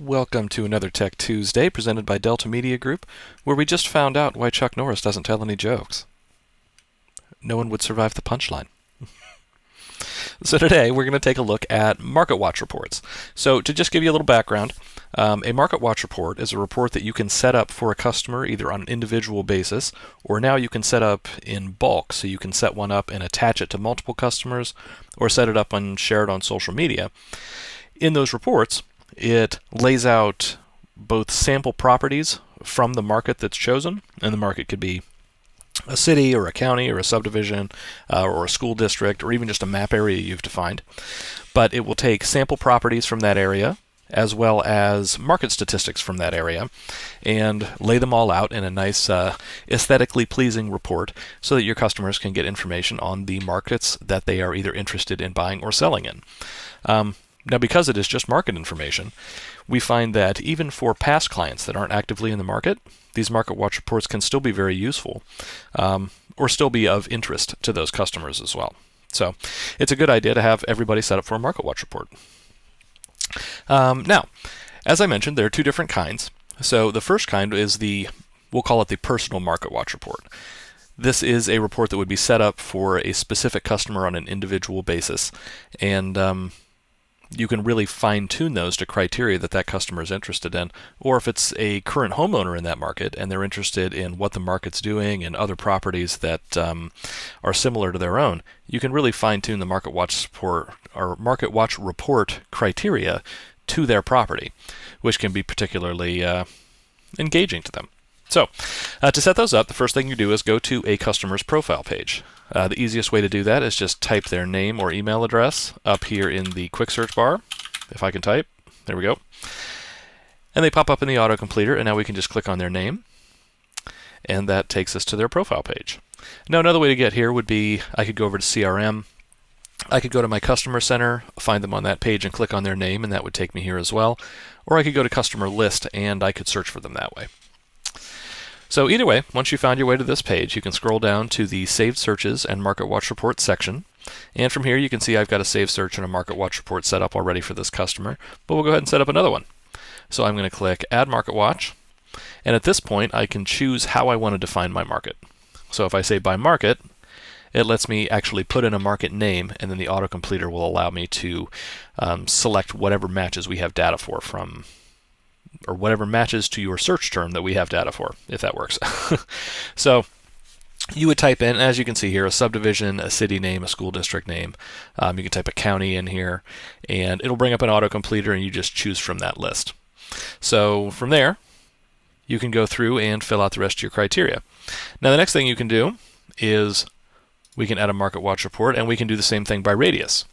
Welcome to another Tech Tuesday presented by Delta Media Group, where we just found out why Chuck Norris doesn't tell any jokes. No one would survive the punchline. So today we're going to take a look at Marketwatch reports. So to just give you a little background, a Marketwatch report is a report that you can set up for a customer either on an individual basis, or now you can set up in bulk. So you can set one up and attach it to multiple customers, or set it up and share it on social media. In those reports, it lays out both sample properties from the market that's chosen, and the market could be a city or a county or a subdivision or a school district or even just a map area you've defined. But it will take sample properties from that area as well as market statistics from that area and lay them all out in a nice aesthetically pleasing report so that your customers can get information on the markets that they are either interested in buying or selling in. Now, because it is just market information, we find that even for past clients that aren't actively in the market, these Marketwatch reports can still be very useful or still be of interest to those customers as well. So it's a good idea to have everybody set up for a Marketwatch report. Now, as I mentioned, there are two different kinds. So the first kind is we'll call it the personal Marketwatch report. This is a report that would be set up for a specific customer on an individual basis, and you can really fine-tune those to criteria that that customer is interested in. Or if it's a current homeowner in that market and they're interested in what the market's doing and other properties that are similar to their own, you can really fine-tune the Marketwatch report criteria to their property, which can be particularly engaging to them. So, to set those up, the first thing you do is go to a customer's profile page. The easiest way to do that is just type their name or email address up here in the quick search bar. If I can type, there we go. And they pop up in the autocompleter, and now we can just click on their name, and that takes us to their profile page. Now, another way to get here would be I could go over to CRM. I could go to my customer center, find them on that page, and click on their name, and that would take me here as well. Or I could go to customer list, and I could search for them that way. So either way, once you found your way to this page, you can scroll down to the Saved Searches and Marketwatch Reports section. And from here, you can see I've got a saved search and a Marketwatch report set up already for this customer. But we'll go ahead and set up another one. So I'm going to click Add Marketwatch. And at this point, I can choose how I want to define my market. So if I say by market, it lets me actually put in a market name, and then the autocompleter will allow me to select whatever matches we have data for from, or whatever matches to your search term that we have data for, if that works. So you would type in, as you can see here, a subdivision, a city name, a school district name. You can type a county in here, and it'll bring up an autocompleter, and you just choose from that list. So from there, you can go through and fill out the rest of your criteria. Now the next thing you can do is we can add a Marketwatch report, and we can do the same thing by radius.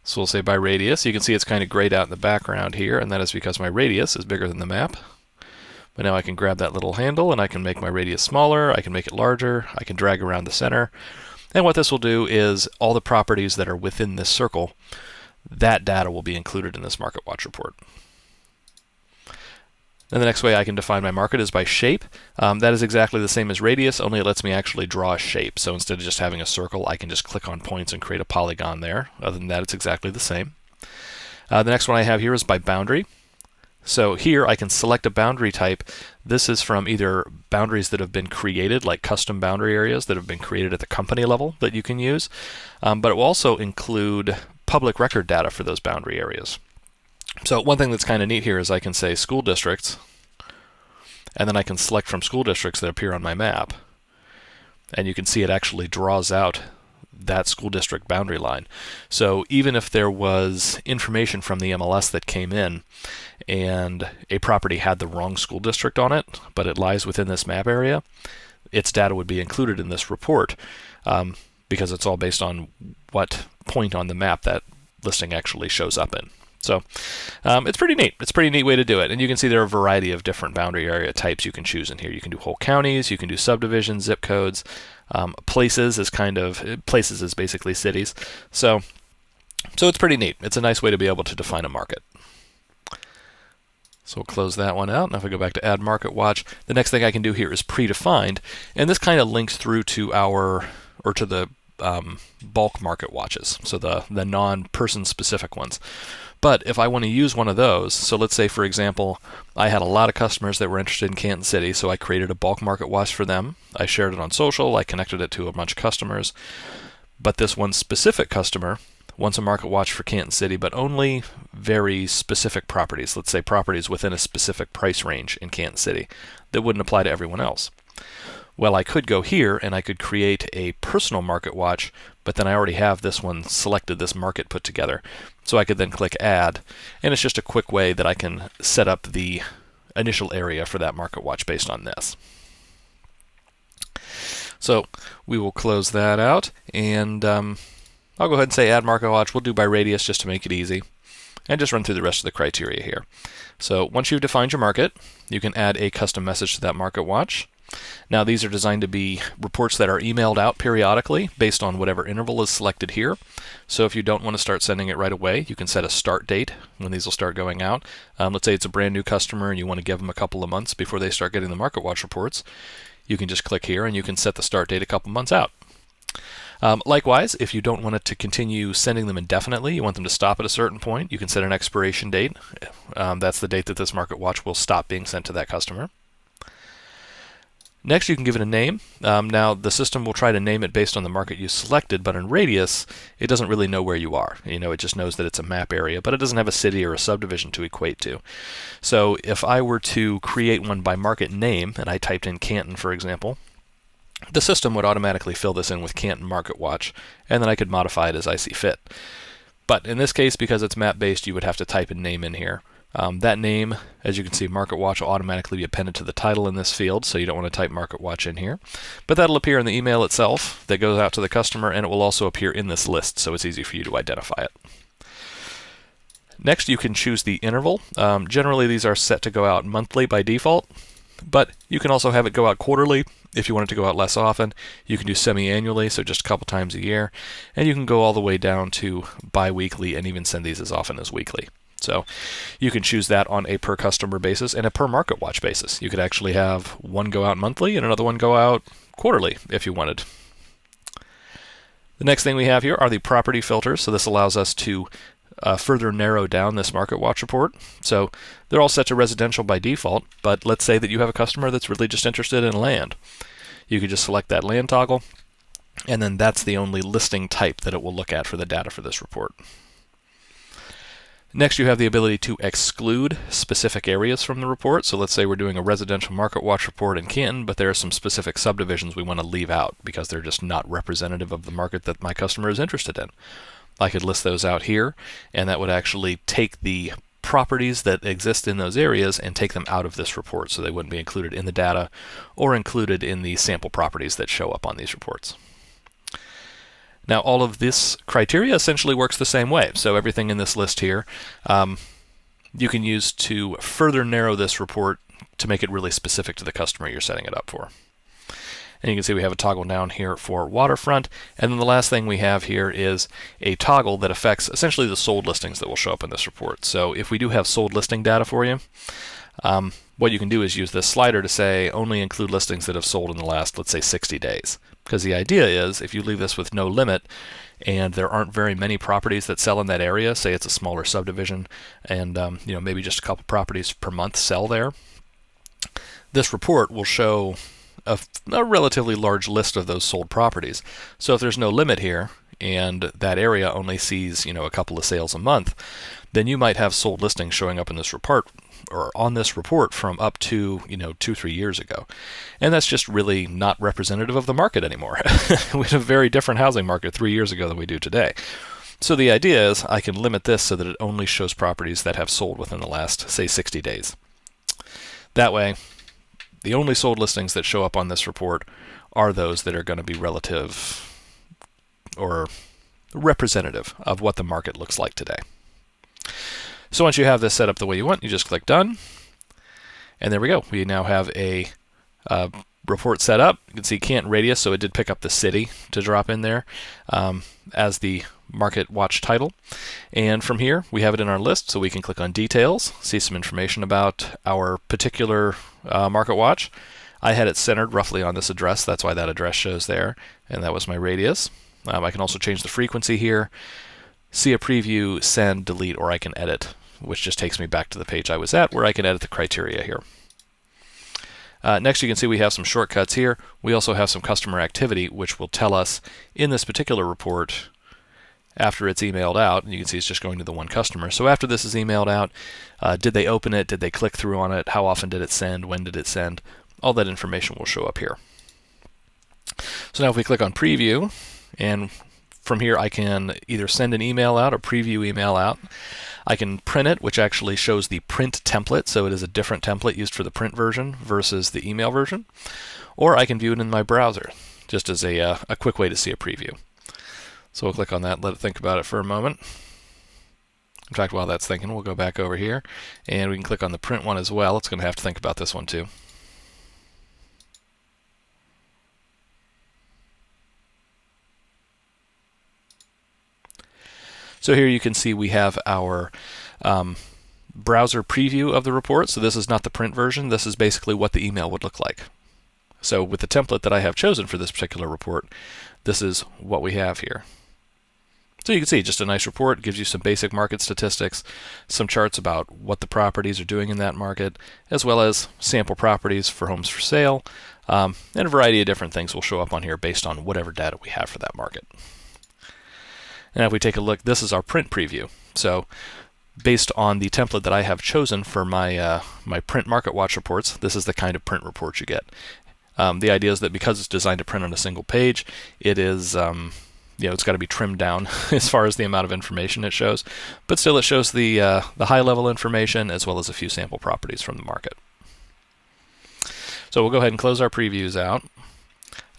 So we'll say by radius. You can see it's kind of grayed out in the background here, and that is because my radius is bigger than the map. But now I can grab that little handle, and I can make my radius smaller, I can make it larger, I can drag around the center. And what this will do is all the properties that are within this circle, that data will be included in this Marketwatch report. And the next way I can define my market is by shape. That is exactly the same as radius, only it lets me actually draw a shape. So instead of just having a circle, I can just click on points and create a polygon there. Other than that, it's exactly the same. The next one I have here is by boundary. So here I can select a boundary type. This is from either boundaries that have been created, like custom boundary areas that have been created at the company level that you can use. But it will also include public record data for those boundary areas. So one thing that's kind of neat here is I can say school districts, and then I can select from school districts that appear on my map. And you can see it actually draws out that school district boundary line. So even if there was information from the MLS that came in and a property had the wrong school district on it, but it lies within this map area, its data would be included in this report because it's all based on what point on the map that listing actually shows up in. So it's pretty neat. It's a pretty neat way to do it. And you can see there are a variety of different boundary area types you can choose in here. You can do whole counties, you can do subdivisions, zip codes. Places is basically cities. So it's pretty neat. It's a nice way to be able to define a market. So we'll close that one out. Now if I go back to Add Marketwatch, the next thing I can do here is predefined. And this kind of links through to the bulk market watches, so the non-person specific ones. But if I want to use one of those, so let's say, for example, I had a lot of customers that were interested in Canton City, so I created a bulk market watch for them. I shared it on social, I connected it to a bunch of customers. But this one specific customer wants a market watch for Canton City, but only very specific properties. Let's say properties within a specific price range in Canton City that wouldn't apply to everyone else. Well, I could go here and I could create a personal market watch, but then I already have this one selected, this market put together. So I could then click add, and it's just a quick way that I can set up the initial area for that market watch based on this. So we will close that out, and I'll go ahead and say add market watch. We'll do by radius just to make it easy, and just run through the rest of the criteria here. So once you've defined your market, you can add a custom message to that market watch. Now these are designed to be reports that are emailed out periodically based on whatever interval is selected here. So if you don't want to start sending it right away, you can set a start date when these will start going out. Let's say it's a brand new customer and you want to give them a couple of months before they start getting the market watch reports. You can just click here and you can set the start date a couple months out. Likewise, if you don't want it to continue sending them indefinitely, you want them to stop at a certain point, you can set an expiration date. That's the date that this market watch will stop being sent to that customer. Next, you can give it a name. Now, the system will try to name it based on the market you selected, but in Radius, it doesn't really know where you are. It just knows that it's a map area, but it doesn't have a city or a subdivision to equate to. So if I were to create one by market name, and I typed in Canton, for example, the system would automatically fill this in with Canton Market Watch, and then I could modify it as I see fit. But in this case, because it's map-based, you would have to type a name in here. That name, as you can see, Market Watch will automatically be appended to the title in this field, so you don't want to type Market Watch in here. But that'll appear in the email itself that goes out to the customer, and it will also appear in this list, so it's easy for you to identify it. Next, you can choose the interval. Generally, these are set to go out monthly by default, but you can also have it go out quarterly. If you want it to go out less often, you can do semi-annually, so just a couple times a year, and you can go all the way down to bi-weekly and even send these as often as weekly. So you can choose that on a per customer basis and a per market watch basis. You could actually have one go out monthly and another one go out quarterly if you wanted. The next thing we have here are the property filters. So this allows us to further narrow down this market watch report. So they're all set to residential by default, but let's say that you have a customer that's really just interested in land. You could just select that land toggle, and then that's the only listing type that it will look at for the data for this report. Next, you have the ability to exclude specific areas from the report. So let's say we're doing a residential market watch report in Canton, but there are some specific subdivisions we want to leave out because they're just not representative of the market that my customer is interested in. I could list those out here, and that would actually take the properties that exist in those areas and take them out of this report, so they wouldn't be included in the data or included in the sample properties that show up on these reports. Now, all of this criteria essentially works the same way. So everything in this list here, you can use to further narrow this report to make it really specific to the customer you're setting it up for. And you can see we have a toggle down here for waterfront. And then the last thing we have here is a toggle that affects essentially the sold listings that will show up in this report. So if we do have sold listing data for you, what you can do is use this slider to say only include listings that have sold in the last, let's say, 60 days. Because the idea is if you leave this with no limit and there aren't very many properties that sell in that area, say it's a smaller subdivision and maybe just a couple properties per month sell there, this report will show a relatively large list of those sold properties. So if there's no limit here and that area only sees a couple of sales a month, then you might have sold listings showing up in this report or on this report from up to 2-3 years ago. And that's just really not representative of the market anymore. We had a very different housing market 3 years ago than we do today. So the idea is I can limit this so that it only shows properties that have sold within the last, say, 60 days. That way, the only sold listings that show up on this report are those that are going to be relative or representative of what the market looks like today. So once you have this set up the way you want, you just click Done. And there we go. We now have a report set up. You can see Canton Radius, so it did pick up the city to drop in there as the Market Watch title. And from here, we have it in our list, so we can click on Details, see some information about our particular Market Watch. I had it centered roughly on this address. That's why that address shows there. And that was my radius. I can also change the frequency here. see a preview, send, delete, or I can edit, which just takes me back to the page I was at where I can edit the criteria here. Next, you can see we have some shortcuts here. We also have some customer activity, which will tell us in this particular report after it's emailed out, and you can see it's just going to the one customer. So after this is emailed out, did they open it? Did they click through on it? How often did it send? When did it send? All that information will show up here. So now if we click on preview, and from here I can either send an email out or preview email out. I can print it, which actually shows the print template, so it is a different template used for the print version versus the email version. Or I can view it in my browser, just as a quick way to see a preview. So we'll click on that, let it think about it for a moment. In fact, while that's thinking, we'll go back over here, and we can click on the print one as well. It's going to have to think about this one too. So here you can see we have our browser preview of the report. So this is not the print version. This is basically what the email would look like. So with the template that I have chosen for this particular report, this is what we have here. So you can see just a nice report. It gives you some basic market statistics, some charts about what the properties are doing in that market, as well as sample properties for homes for sale, and a variety of different things will show up on here based on whatever data we have for that market. And if we take a look, this is our print preview. So based on the template that I have chosen for my my print Marketwatch reports, this is the kind of print report you get. The idea is that because it's designed to print on a single page, it is it's got to be trimmed down as far as the amount of information it shows, but still it shows the high level information as well as a few sample properties from the market. So we'll go ahead and close our previews out.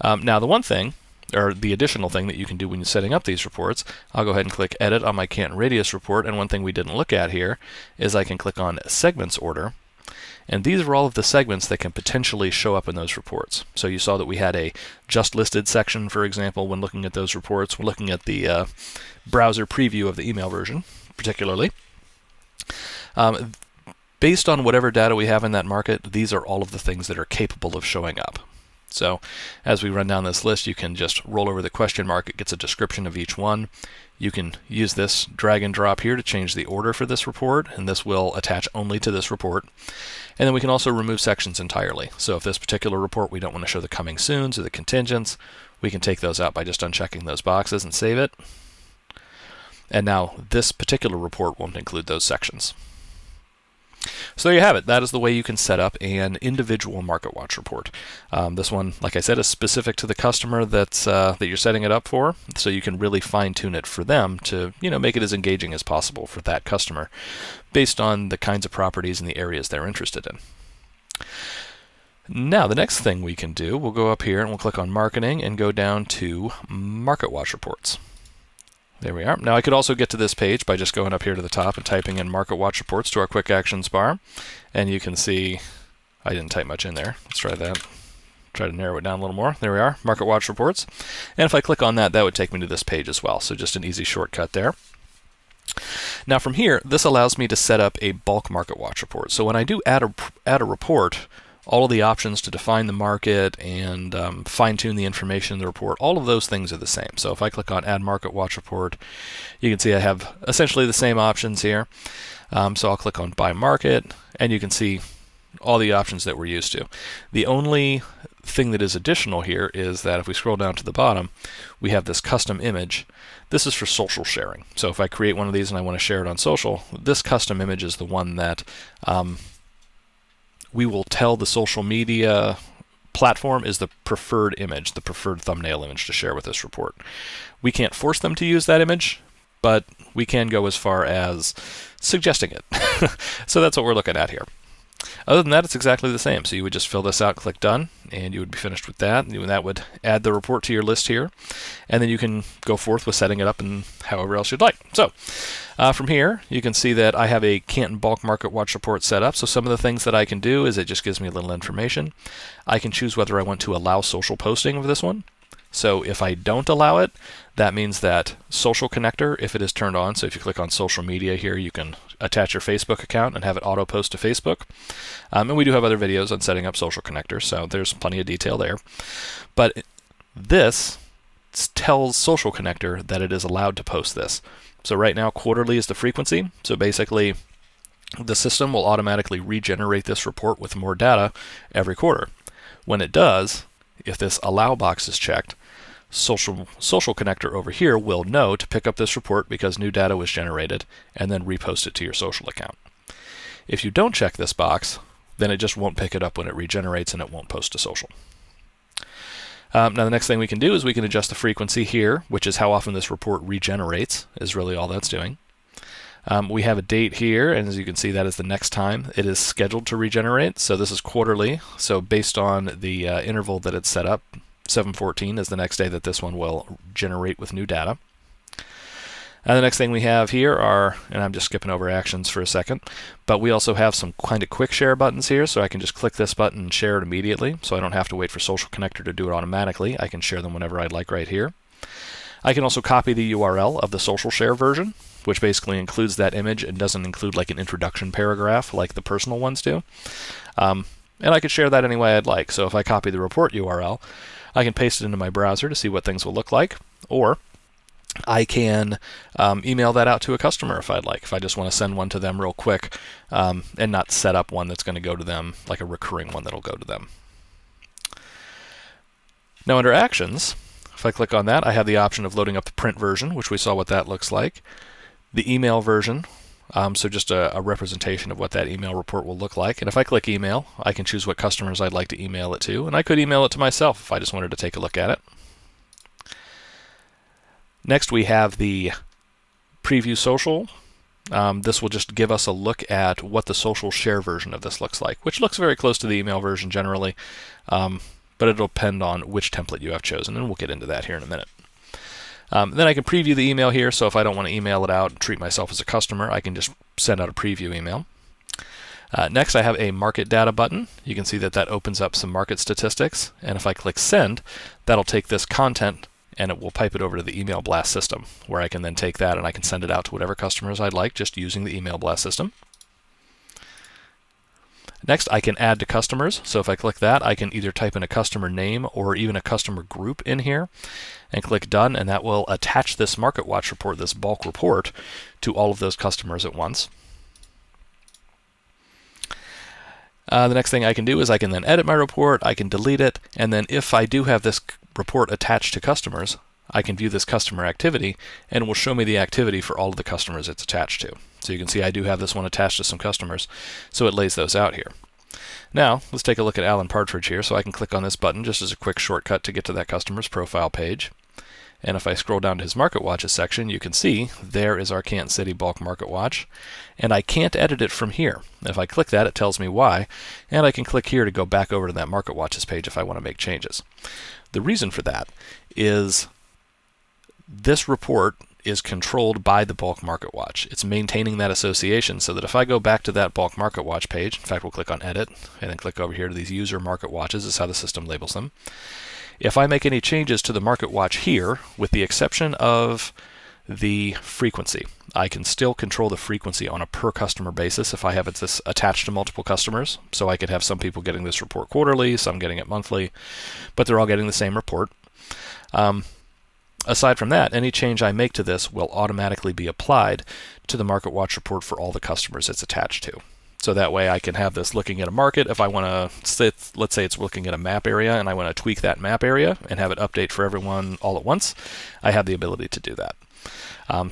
Now the one thing, or the additional thing that you can do when you're setting up these reports, I'll go ahead and click Edit on my Canton Radius report, and one thing we didn't look at here is I can click on Segments Order, and these are all of the segments that can potentially show up in those reports. So you saw that we had a Just Listed section, for example, when looking at those reports. We're looking at the browser preview of the email version, particularly. Based on whatever data we have in that market, these are all of the things that are capable of showing up. So as we run down this list, you can just roll over the question mark. It gets a description of each one. You can use this drag and drop here to change the order for this report, and this will attach only to this report. And then we can also remove sections entirely. So if this particular report we don't want to show the coming soons or the contingents, we can take those out by just unchecking those boxes and save it. And now this particular report won't include those sections. So there you have it. That is the way you can set up an individual Marketwatch report. This one, like I said, is specific to the customer that you're setting it up for, so you can really fine-tune it for them to make it as engaging as possible for that customer based on the kinds of properties and the areas they're interested in. Now, the next thing we can do, we'll go up here and we'll click on Marketing and go down to Marketwatch Reports. There we are. Now I could also get to this page by just going up here to the top and typing in Marketwatch Reports to our Quick Actions bar. And you can see, I didn't type much in there. Let's try that. Try to narrow it down a little more. There we are, Marketwatch Reports. And if I click on that, that would take me to this page as well. So just an easy shortcut there. Now from here, this allows me to set up a bulk Marketwatch report. So when I do add a report, all of the options to define the market and fine-tune the information in the report, all of those things are the same. So if I click on Add Marketwatch Report, you can see I have essentially the same options here. So I'll click on By Market, and you can see all the options that we're used to. The only thing that is additional here is that if we scroll down to the bottom, we have this custom image. This is for social sharing. So if I create one of these and I want to share it on social, this custom image is the one that we will tell the social media platform is the preferred image, the preferred thumbnail image to share with this report. We can't force them to use that image, but we can go as far as suggesting it. So that's what we're looking at here. Other than that, it's exactly the same. So you would just fill this out, click Done, and you would be finished with that. And that would add the report to your list here. And then you can go forth with setting it up and however else you'd like. So from here, you can see that I have a Canton Bulk Marketwatch report set up. So some of the things that I can do is it just gives me a little information. I can choose whether I want to allow social posting of this one. So if I don't allow it, that means that Social Connector, if it is turned on, so if you click on social media here, you can attach your Facebook account and have it auto post to Facebook. And we do have other videos on setting up Social Connector, so there's plenty of detail there. But this tells Social Connector that it is allowed to post this. So right now, quarterly is the frequency. So basically, the system will automatically regenerate this report with more data every quarter. When it does, if this allow box is checked, social connector over here will know to pick up this report because new data was generated and then repost it to your social account. If you don't check this box, then it just won't pick it up when it regenerates and it won't post to social. Now the next thing we can do is we can adjust the frequency here, which is how often this report regenerates, is really all that's doing. We have a date here, and as you can see, that is the next time it is scheduled to regenerate. So this is quarterly. So based on the interval that it's set up, 7/14 is the next day that this one will generate with new data. The next thing we have here are, and I'm just skipping over actions for a second, but we also have some kind of quick share buttons here, so I can just click this button and share it immediately, so I don't have to wait for Social Connector to do it automatically. I can share them whenever I'd like right here. I can also copy the URL of the social share version, which basically includes that image and doesn't include like an introduction paragraph like the personal ones do. And I can share that any way I'd like. So if I copy the report URL, I can paste it into my browser to see what things will look like, or I can email that out to a customer if I'd like, if I just want to send one to them real quick and not set up one that's going to go to them, like a recurring one that'll go to them. Now under Actions, if I click on that, I have the option of loading up the print version, which we saw what that looks like, the email version, so just a representation of what that email report will look like. And if I click email, I can choose what customers I'd like to email it to, and I could email it to myself if I just wanted to take a look at it. Next, we have the preview social. This will just give us a look at what the social share version of this looks like, which looks very close to the email version generally, but it'll depend on which template you have chosen, and we'll get into that here in a minute. Then I can preview the email here, so if I don't want to email it out and treat myself as a customer, I can just send out a preview email. Next, I have a market data button. You can see that that opens up some market statistics, and if I click send, that'll take this content and it will pipe it over to the email blast system, where I can then take that and I can send it out to whatever customers I'd like just using the email blast system. Next, I can add to customers. So if I click that, I can either type in a customer name or even a customer group in here and click done, and that will attach this Marketwatch report, this bulk report, to all of those customers at once. The next thing I can do is I can then edit my report, I can delete it, and then if I do have this report attached to customers, I can view this customer activity, and it will show me the activity for all of the customers it's attached to. So you can see I do have this one attached to some customers, so it lays those out here. Now, let's take a look at Alan Partridge here. So I can click on this button just as a quick shortcut to get to that customer's profile page. And if I scroll down to his Marketwatches section, you can see there is our Kansas City bulk Marketwatch, and I can't edit it from here. If I click that, it tells me why, and I can click here to go back over to that Marketwatches page if I want to make changes. The reason for that is this report is controlled by the bulk Marketwatch. It's maintaining that association so that if I go back to that bulk Marketwatch page, in fact we'll click on edit and then click over here to these user Marketwatches, is how the system labels them. If I make any changes to the Marketwatch here, with the exception of the frequency, I can still control the frequency on a per customer basis if I have this attached to multiple customers. So I could have some people getting this report quarterly, some getting it monthly, but they're all getting the same report. Aside from that, any change I make to this will automatically be applied to the Marketwatch report for all the customers it's attached to. So that way I can have this looking at a market. If I want to, let's say it's looking at a map area and I want to tweak that map area and have it update for everyone all at once, I have the ability to do that.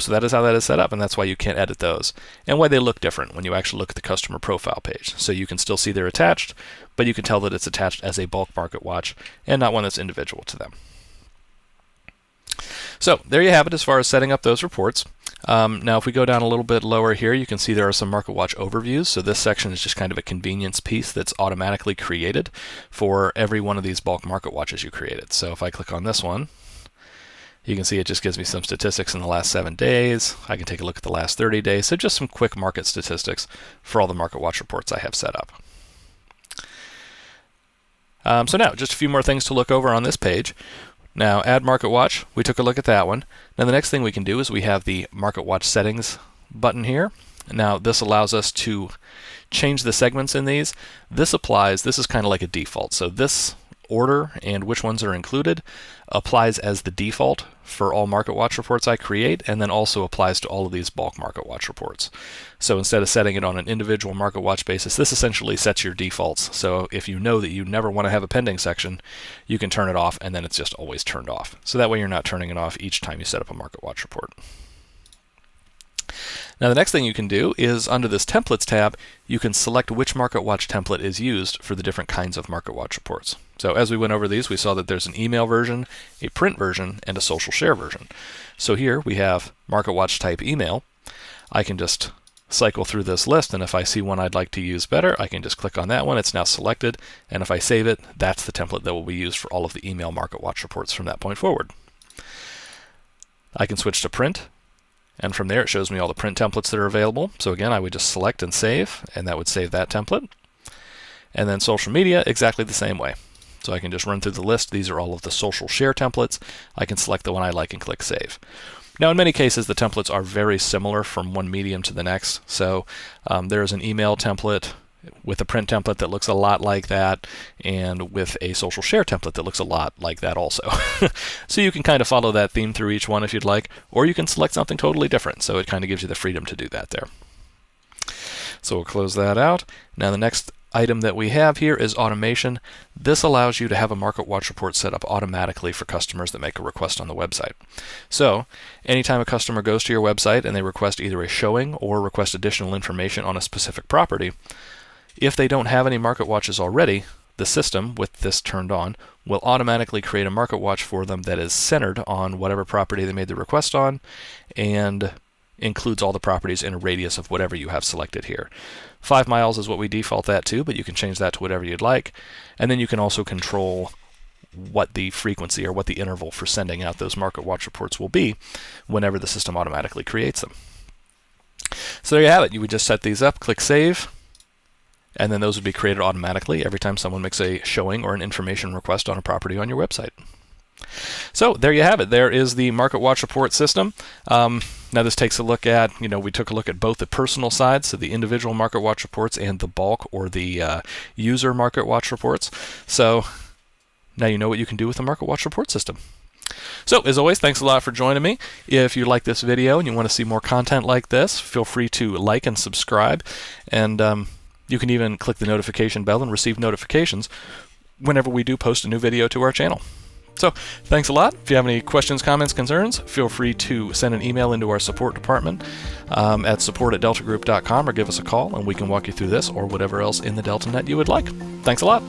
So that is how that is set up, and that's why you can't edit those. And why they look different when you actually look at the customer profile page. So you can still see they're attached, but you can tell that it's attached as a bulk Marketwatch and not one that's individual to them. So there you have it as far as setting up those reports. Now if we go down a little bit lower here, you can see there are some Marketwatch overviews. So this section is just kind of a convenience piece that's automatically created for every one of these bulk Marketwatches you created. So if I click on this one, you can see it just gives me some statistics in the last 7 days. I can take a look at the last 30 days. So just some quick market statistics for all the Marketwatch reports I have set up. So now just a few more things to look over on this page. Now, add Marketwatch, we took a look at that one. Now the next thing we can do is we have the Marketwatch Settings button here. Now this allows us to change the segments in these. This is kind of like a default. So this order and which ones are included applies as the default for all Marketwatch reports I create, and then also applies to all of these bulk Marketwatch reports. So instead of setting it on an individual Marketwatch basis, this essentially sets your defaults. So if you know that you never want to have a pending section, you can turn it off, and then it's just always turned off. So that way you're not turning it off each time you set up a Marketwatch report. Now the next thing you can do is under this Templates tab, you can select which Marketwatch template is used for the different kinds of Marketwatch reports. So as we went over these, we saw that there's an email version, a print version, and a social share version. So here we have Marketwatch type email. I can just cycle through this list, and if I see one I'd like to use better, I can just click on that one. It's now selected, and if I save it, that's the template that will be used for all of the email Marketwatch reports from that point forward. I can switch to print, and from there it shows me all the print templates that are available. So again, I would just select and save, and that would save that template. And then social media, exactly the same way. So I can just run through the list. These are all of the social share templates. I can select the one I like and click save. Now in many cases the templates are very similar from one medium to the next. So there's an email template with a print template that looks a lot like that, and with a social share template that looks a lot like that also. So you can kind of follow that theme through each one if you'd like, or you can select something totally different. So it kind of gives you the freedom to do that there. So we'll close that out. Now the next item that we have here is automation. This allows you to have a Marketwatch report set up automatically for customers that make a request on the website. So anytime a customer goes to your website and they request either a showing or request additional information on a specific property, if they don't have any Marketwatches already, the system, with this turned on, will automatically create a Marketwatch for them that is centered on whatever property they made the request on, and includes all the properties in a radius of whatever you have selected here. 5 miles is what we default that to, but you can change that to whatever you'd like. And then you can also control what the frequency or what the interval for sending out those Marketwatch reports will be whenever the system automatically creates them. So there you have it. You would just set these up, click save, and then those would be created automatically every time someone makes a showing or an information request on a property on your website. So there you have it. There is the Marketwatch report system. Now this takes a look at, we took a look at both the personal side, so the individual Marketwatch reports, and the bulk or the user Marketwatch reports. So now you know what you can do with the Marketwatch report system. So as always, thanks a lot for joining me. If you like this video and you want to see more content like this, feel free to like and subscribe, and you can even click the notification bell and receive notifications whenever we do post a new video to our channel. So thanks a lot. If you have any questions, comments, concerns, feel free to send an email into our support department at support@deltagroup.com, or give us a call and we can walk you through this or whatever else in the DeltaNet you would like. Thanks a lot.